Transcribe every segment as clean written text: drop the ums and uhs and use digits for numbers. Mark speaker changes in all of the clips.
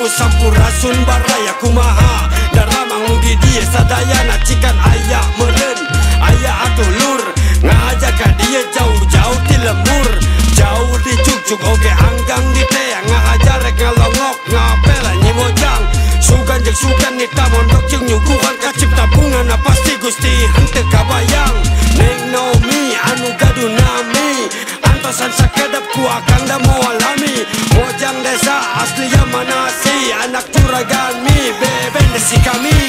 Speaker 1: sampurasun baraya kumaha daramang di dia sadaya nacikan ayah meren ayah atulur ngajak dia jauh-jauh di lemur jauh di cuk-cuk oke anggang di teang ngajar ngalongok ngapela nyimojang sugan jek sugan nita mondok jeung nyuguhan kacipta bunga na pasti gusti henteu kabayang neng naomi anu gaduh nami antosan sakedap ku akang da mau alami mojang desa asli Yamanasi anak juragan mi beben desi kami.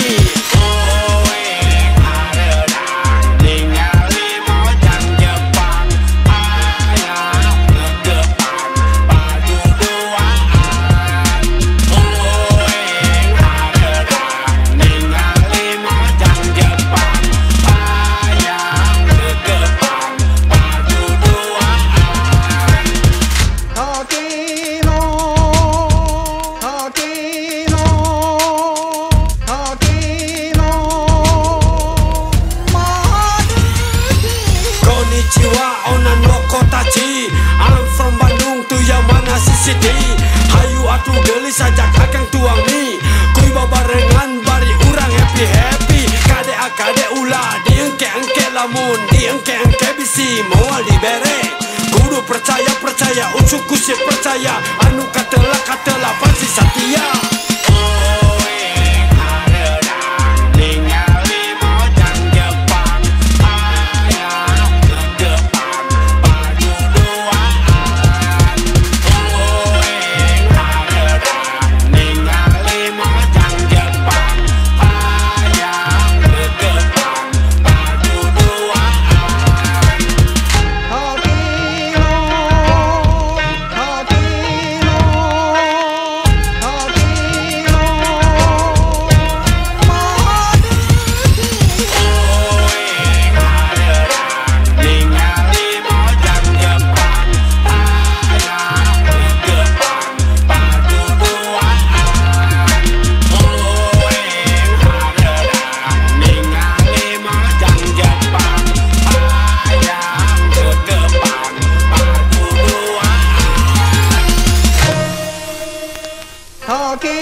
Speaker 1: I'm from Bandung to Yamanasi City. Hayu atuh geulis sajak akang tuang mi kuy babarengan bari urang happy-happy. Kade ulah diengke-engke lamun diengke-engke bisi moal dibere. Kudu percaya ucuk kusip percaya anu katela pasti satia.
Speaker 2: Ki